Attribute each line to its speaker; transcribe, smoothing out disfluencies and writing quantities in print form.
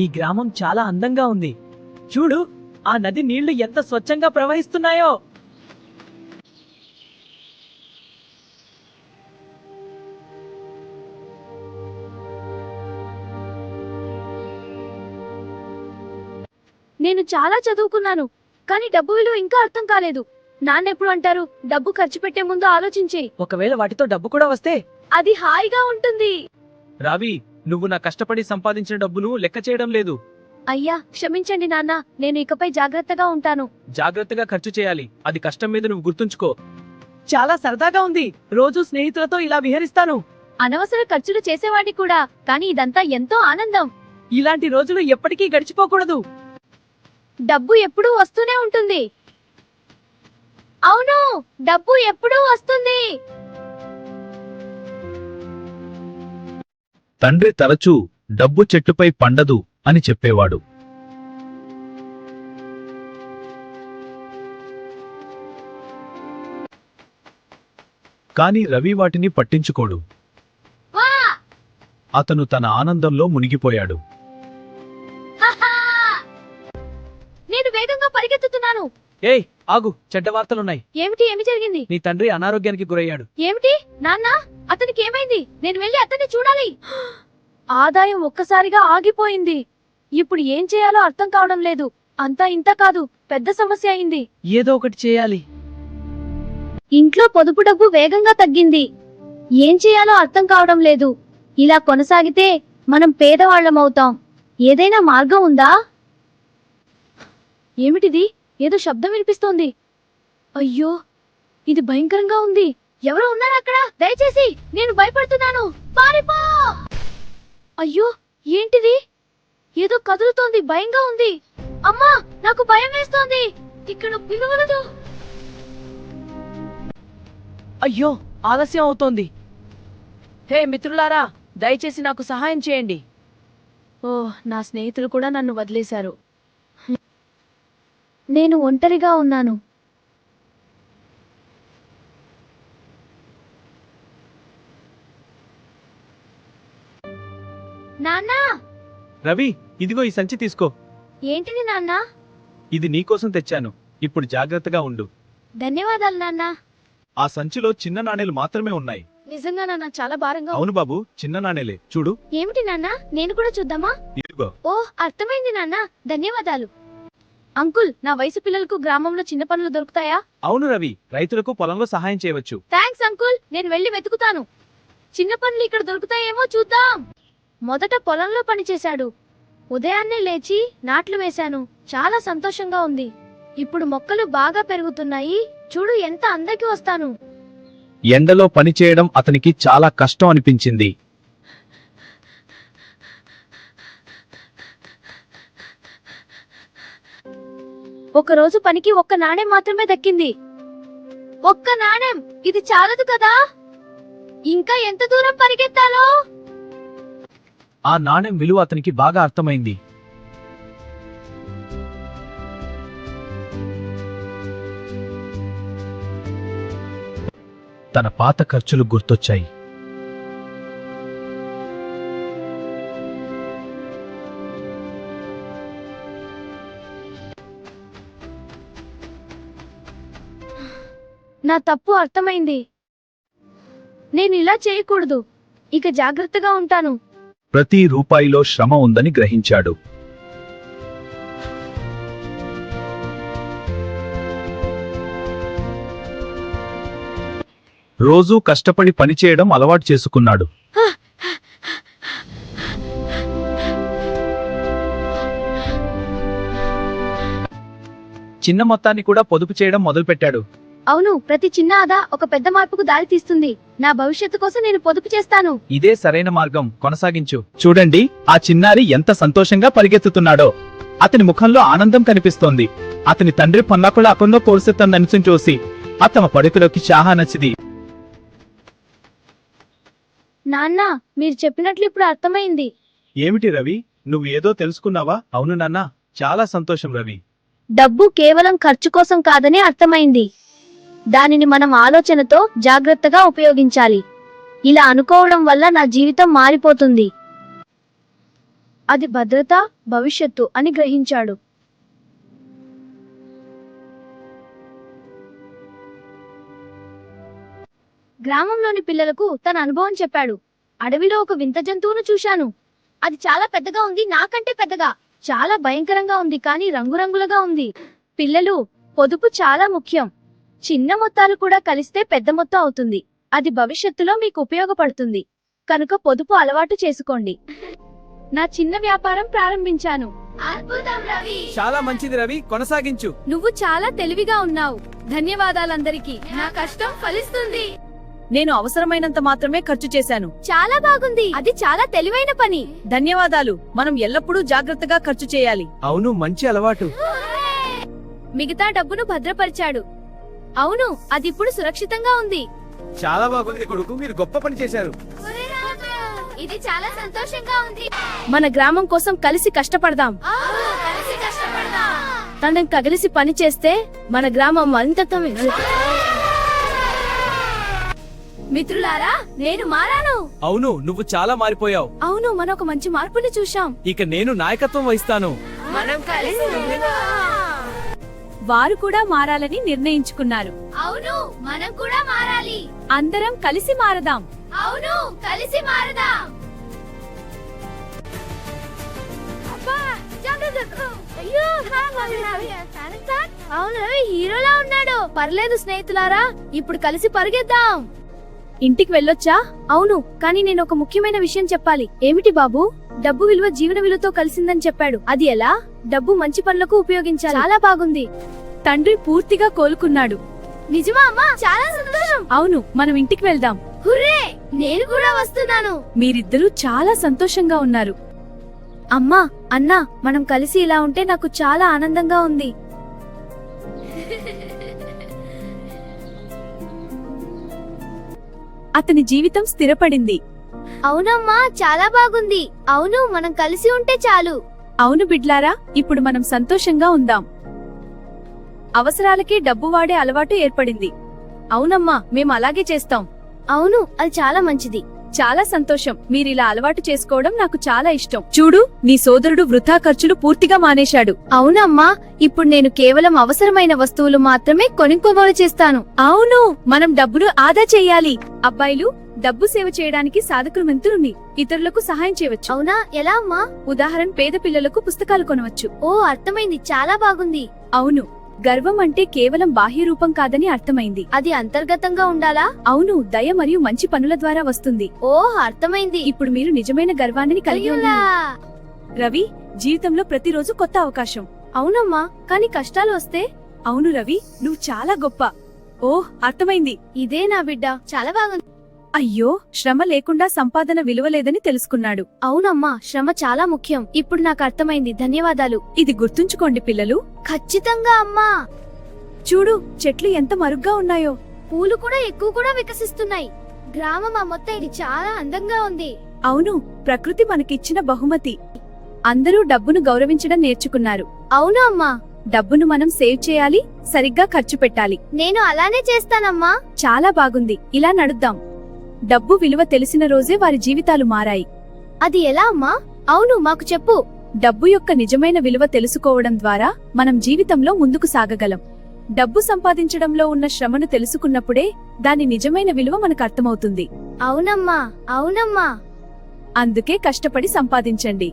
Speaker 1: ఈ గ్రామం చాలా అందంగా ఉంది. చూడు, ఆ నది నీళ్లు ఎంత స్వచ్ఛంగా ప్రవహిస్తున్నాయో.
Speaker 2: నేను చాలా చదువుకున్నాను, కానీ డబ్బు విలువ ఇంకా అర్థం కాలేదు. నాన్నెప్పుడు అంటారు, డబ్బు ఖర్చు పెట్టే ముందు ఆలోచించే.
Speaker 1: ఒకవేళ వాటితో డబ్బు కూడా వస్తే?
Speaker 2: అది హాయిగా ఉంటుంది.
Speaker 1: రావి, నువ్వు నా కష్టపడి సంపాదించిన డబ్బును లెక్క చేయడం లేదు.
Speaker 2: అయ్యా, క్షమించండి నాన్న. నేను ఇకపై జాగ్రత్తగా ఉంటాను.
Speaker 1: జాగ్రత్తగా ఖర్చు చేయాలి. అది కష్టం మీద నువ్వు గుర్తుంచుకో. చాలా సరదాగా ఉంది. రోజు స్నేహితులతో ఇలా విహరిస్తాను.
Speaker 2: అనవసర ఖర్చులు చేసేవాడిని కూడా, కానీ ఇదంతా ఎంతో ఆనందం.
Speaker 1: ఇలాంటి రోజులు ఎప్పటికీ గడిచిపోకూడదు.
Speaker 2: డబ్బు ఎప్పుడూ వస్తూనే ఉంటుంది. అవును, డబ్బు ఎప్పుడూ వస్తుంది.
Speaker 3: తండ్రి తరచూ డబ్బు చెట్టుపై పండదు అని చెప్పేవాడు. కాని రవి వాటిని పట్టించుకోడు.
Speaker 2: వా!
Speaker 3: అతను తన ఆనందంలో మునిగిపోయాడు.
Speaker 2: హహా! నేను వేగంగా పరిగెత్తుతున్నాను.
Speaker 1: ఏయ్, ఆగు, చెడ్డ వార్తలున్నాయి.
Speaker 2: ఏమి జరిగింది?
Speaker 1: నీ తండ్రి అనారోగ్యానికి గురయ్యాడు.
Speaker 2: ఏమిటి నాన్న? అతనికి ఏమైంది? నేను వెళ్ళి అతన్ని చూడాలి. ఆదాయం ఒక్కసారిగా ఆగిపోయింది. ఇప్పుడు ఏం చేయాలో అర్థం కావడం లేదు. అంతా ఇంత కాదు, పెద్ద సమస్య అయింది.
Speaker 1: ఏదో ఒకటి చేయాలి.
Speaker 2: ఇంట్లో పొదుపు డబ్బు వేగంగా తగ్గింది. ఏం చేయాలో అర్థం కావడం లేదు. ఇలా కొనసాగితే మనం పేదవాళ్లమవుతాం. ఏదైనా మార్గం ఉందా? ఏమిటిది? ఏదో శబ్దం వినిపిస్తోంది. అయ్యో, ఇది భయంకరంగా ఉంది. ఎవరో ఉన్నారు అక్కడ. దయచేసి, నేను భయపడుతున్నాను. పారిపో! అయ్యో, ఏంటిది? ఏదో కదులుతోంది. భయంగా ఉంది. అమ్మా, నాకు భయం వేస్తోంది. ఇక్కడ పిలవలదు.
Speaker 1: అయ్యో, ఆలస్యం అవుతోంది. హే మిత్రులారా, దయచేసి నాకు సహాయం చేయండి.
Speaker 2: ఓ, నా స్నేహితులు కూడా నన్ను వదిలేశారు. నేను ఒంటరిగా ఉన్నాను. నాన్నా!
Speaker 3: రవి, ఇదిగో ఈ సంచి తీసుకో.
Speaker 2: ఏంటిది నాన్నా?
Speaker 3: ఇది నీకోసం తెచ్చాను. ఇప్పుడు జాగ్రత్తగా ఉండు.
Speaker 2: ధన్యవాదాలు నాన్నా.
Speaker 3: ఆ సంచిలో చిన్న నాణేలు మాత్రమే ఉన్నాయి.
Speaker 2: నిజంగా నాన్న, చాలా భారంగా.
Speaker 3: అవును బాబు, చిన్న నాణేలే. చూడు.
Speaker 2: ఏమిటి నాన్నా? నేను కూడా చూద్దామా?
Speaker 3: ఇదిగో.
Speaker 2: ఓ, అర్థమైంది నాన్నా. ధన్యవాదాలు. అంకుల్, నా వయసు పిల్లలకు గ్రామంలో చిన్న పనులు దొరుకుతాయా?
Speaker 3: అవును రవి, రైతులకు పొలంలో సహాయం చేయవచ్చు.
Speaker 2: థ్యాంక్స్ అంకుల్, నేను వెళ్ళి వెతుకుతాను. చిన్న పనులు ఇక్కడ దొరుకుతాయేమో చూద్దాం. మొదట పొలంలో పనిచేశాడు. ఉదయాన్నే లేచి నాట్లు వేశాను. చాలా సంతోషంగా ఉంది. ఇప్పుడు మొక్కలు బాగా పెరుగుతున్నాయి. చూడు, ఎంత అందరికి వస్తాను.
Speaker 3: ఎండలో పనిచేయడం అతనికి చాలా కష్టం అనిపించింది.
Speaker 2: ఒకరోజు పనికి ఒక్క నాణెం మాత్రమే దక్కింది. ఒక్క నాణెం! ఇది చాలదు కదా? ఇంకా ఎంత దూరం పరిగెత్తాలో?
Speaker 3: ఆ నాణెం విలువ అతనికి బాగా అర్థమైంది. తన పాత ఖర్చులు గుర్తొచ్చాయి.
Speaker 2: నా తప్పు అర్థమైంది. నేను ఇలా చేయకూడదు. ఇక జాగ్రత్తగా ఉంటాను.
Speaker 3: ప్రతి రూపాయిలో శ్రమ ఉందని గ్రహించాడు. రోజూ కష్టపడి పనిచేయడం అలవాటు చేసుకున్నాడు. చిన్న మొత్తాన్ని కూడా పొదుపు చేయడం మొదలుపెట్టాడు.
Speaker 2: అవును, ప్రతి చిన్న ఆదా ఒక పెద్ద మార్పుకు దారి తీస్తుంది. నా భవిష్యత్తు కోసం నేను పొదుపు చేస్తాను.
Speaker 3: ఇదే సరైన మార్గం. కొనసాగించు. చూడండి, ఆ చిన్నారి ఎంత సంతోషంగా పరిగెత్తుతున్నాడో. అతని ముఖంలో ఆనందం కనిపిస్తోంది. అతని తండ్రి పొన్నాకుల అకంలో కోరుసెత్తందనిసం చూసి అతమ పడుకులోకి చాహా నచ్చిది.
Speaker 2: నాన్న, మీరు చెప్పినట్లు ఇప్పుడు అర్థమైంది.
Speaker 3: ఏమిటి రవి, నువ్వు ఏదో తెలుసుకున్నావా? అవును నాన్న, చాలా సంతోషం రవి.
Speaker 2: డబ్బు కేవలం ఖర్చు కోసం కాదని అర్థమైంది. దానిని మనం ఆలోచనతో జాగ్రత్తగా ఉపయోగించాలి. ఇలా అనుకోవడం వల్ల నా జీవితం మారిపోతుంది. అది భద్రత, భవిష్యత్తు అని గ్రహించాడు. గ్రామంలోని పిల్లలకు తన అనుభవం చెప్పాడు. అడవిలో ఒక వింత జంతువును చూశాను. అది చాలా పెద్దగా ఉంది, నాకంటే పెద్దగా. చాలా భయంకరంగా ఉంది, కానీ రంగురంగులుగా ఉంది. పిల్లలు, పొదుపు చాలా ముఖ్యం. చిన్న మొత్తాలు కూడా కలిస్తే పెద్ద మొత్తం అవుతుంది. అది భవిష్యత్తులో మీకు ఉపయోగపడుతుంది. కనుక పొదుపు అలవాటు చేసుకోండి. నా చిన్న వ్యాపారం ప్రారంభించాను.
Speaker 1: చాలా మంచిది రవి, కొనసాగించు.
Speaker 2: నువ్వు చాలా తెలివిగా ఉన్నావు. ధన్యవాదాలందరికీ. నా కష్టం ఫలిస్తుంది.
Speaker 4: నేను అవసరమైనంత మాత్రమే ఖర్చు చేశాను.
Speaker 2: చాలా బాగుంది. అది చాలా తెలివైన పని.
Speaker 4: ధన్యవాదాలు. మనం ఎల్లప్పుడూ జాగ్రత్తగా ఖర్చు చేయాలి.
Speaker 1: అవును, మంచి అలవాటు.
Speaker 2: మిగతా డబ్బును భద్రపరిచాడు. అవును, అది ఇప్పుడు సురక్షితంగా ఉంది.
Speaker 1: చాలా బాగుంది కొడుకు, మీరు గొప్ప పని చేశారు.
Speaker 2: ఇది చాలా సంతోషంగా ఉంది.
Speaker 4: మన గ్రామం కోసం కలిసి కష్టపడదాం. తనం కలిసి పని చేస్తే మన గ్రామం మరింత
Speaker 2: మిత్రులారా, నేను మారాను.
Speaker 1: అవును, నువ్వు చాలా మారిపోయావు.
Speaker 2: అవును, మనం ఒక మంచి మార్పుని చూశాం.
Speaker 1: ఇక నేను నాయకత్వం వహిస్తాను.
Speaker 2: మనం కలిసి
Speaker 4: వారు కూడా మారాలని నిర్ణయించుకున్నారు.
Speaker 2: అవును, మనం కూడా మారాలి.
Speaker 4: అందరం కలిసి మారదాం.
Speaker 2: అవును, కలిసి మారదాం. అవును, హీరోలా ఉన్నాడు. పర్లేదు స్నేహితులారా, ఇప్పుడు కలిసి పరిగెద్దాం.
Speaker 4: ఇంటికి వెళ్ళొచ్చా?
Speaker 2: అవును, కానీ నేను ఒక ముఖ్యమైన విషయం చెప్పాలి. ఏమిటి బాబు? డబ్బు విలువ జీవన విలువతో కలిసిందని చెప్పాడు. అది ఎలా? డబ్బు మంచి పనులకు ఉపయోగించాలి. చాలా బాగుంది.
Speaker 4: తండ్రి పూర్తిగా కోలుకున్నాడు.
Speaker 2: నిజమా అమ్మా? చాలా సంతోషం.
Speaker 4: అవును, మనం ఇంటికి వెళ్దాం.
Speaker 2: హుర్రే, నేను కూడా వస్తున్నాను.
Speaker 4: మీరిద్దరూ చాలా సంతోషంగా ఉన్నారు.
Speaker 2: అమ్మా, అన్నా, మనం కలిసి ఇలా ఉంటే నాకు చాలా ఆనందంగా ఉంది.
Speaker 4: అతని జీవితం స్థిరపడింది.
Speaker 2: అవునమ్మా, చాలా బాగుంది. అవును, మనం కలిసి ఉంటే చాలు.
Speaker 4: అవును బిడ్లారా, ఇప్పుడు మనం సంతోషంగా ఉందాం. అవసరాలకి డబ్బు వాడే అలవాటు ఏర్పడింది. అవునమ్మా, మేము అలాగే చేస్తాం.
Speaker 2: అవును, అది చాలా మంచిది.
Speaker 4: చాలా సంతోషం. మీరిలా అలవాటు చేసుకోవడం నాకు చాలా ఇష్టం. చూడు, నీ సోదరుడు వృథా ఖర్చులు పూర్తిగా మానేశాడు.
Speaker 2: అవునమ్మా, ఇప్పుడు నేను కేవలం అవసరమైన వస్తువులు మాత్రమే కొనుక్కోగోలు చేస్తాను.
Speaker 4: అవును, మనం డబ్బును ఆదా చేయాలి. అబ్బాయిలు, డబ్బు సేవ చేయడానికి సాధకులు మెంతురుని ఇతరులకు సహాయం చేయవచ్చు.
Speaker 2: అవునా? ఎలా అమ్మా?
Speaker 4: ఉదాహరణ, పేద పిల్లలకు పుస్తకాలు కొనవచ్చు.
Speaker 2: ఓ, అర్థమైంది. చాలా బాగుంది.
Speaker 4: అవును, గర్వం అంటే కేవలం బాహ్య రూపం కాదని అర్థమైంది.
Speaker 2: అది అంతర్గతంగా ఉండాలా?
Speaker 4: అవును, దయ మరియు మంచి పనుల ద్వారా వస్తుంది.
Speaker 2: ఓ, అర్థమైంది.
Speaker 4: ఇప్పుడు మీరు నిజమైన గర్వాన్ని కలిగి
Speaker 2: అయ్యోలా.
Speaker 4: ఉన్నారు. రవి, జీవితంలో ప్రతిరోజు కొత్త అవకాశం.
Speaker 2: అవునమ్మా, కానీ కష్టాలు వస్తే?
Speaker 4: అవును రవి, నువ్వు చాలా గొప్ప. ఓహ్, అర్థమైంది.
Speaker 2: ఇదే నా బిడ్డ. చాలా బాగుంది.
Speaker 4: అయ్యో, శ్రమ లేకుండా సంపాదన విలువలేదని తెలుసుకున్నాడు.
Speaker 2: అవునమ్మా, శ్రమ చాలా ముఖ్యం. ఇప్పుడు నాకు అర్థమైంది. ధన్యవాదాలు.
Speaker 4: ఇది గుర్తుంచుకోండి పిల్లలు.
Speaker 2: ఖచ్చితంగా అమ్మా.
Speaker 4: చూడు, చెట్లు ఎంత మరుగ్గా ఉన్నాయో.
Speaker 2: పూలు కూడా ఎక్కువ వికసిస్తున్నాయి. గ్రామం మొత్తం ఇది చాలా అందంగా ఉంది.
Speaker 4: అవును, ప్రకృతి మనకిచ్చిన బహుమతి. అందరూ డబ్బును గౌరవించడం నేర్చుకున్నారు.
Speaker 2: అవును అమ్మా.
Speaker 4: డబ్బును మనం సేవ్ చేయాలి, సరిగ్గా ఖర్చు పెట్టాలి.
Speaker 2: నేను అలానే చేస్తానమ్మా.
Speaker 4: చాలా బాగుంది. ఇలా నడుద్దాం. డబ్బు విలువ తెలిసిన రోజే వారి జీవితాలు మారాయి.
Speaker 2: అది ఎలా అమ్మా? అవును, మాకు చెప్పు.
Speaker 4: డబ్బు యొక్క నిజమైన విలువ తెలుసుకోవడం ద్వారా మనం జీవితంలో ముందుకు సాగగలం. డబ్బు సంపాదించడంలో ఉన్న శ్రమను తెలుసుకున్నప్పుడే దాని నిజమైన విలువ మనకు అర్థమవుతుంది.
Speaker 2: అవునమ్మా, అవునమ్మా.
Speaker 4: అందుకే కష్టపడి సంపాదించండి.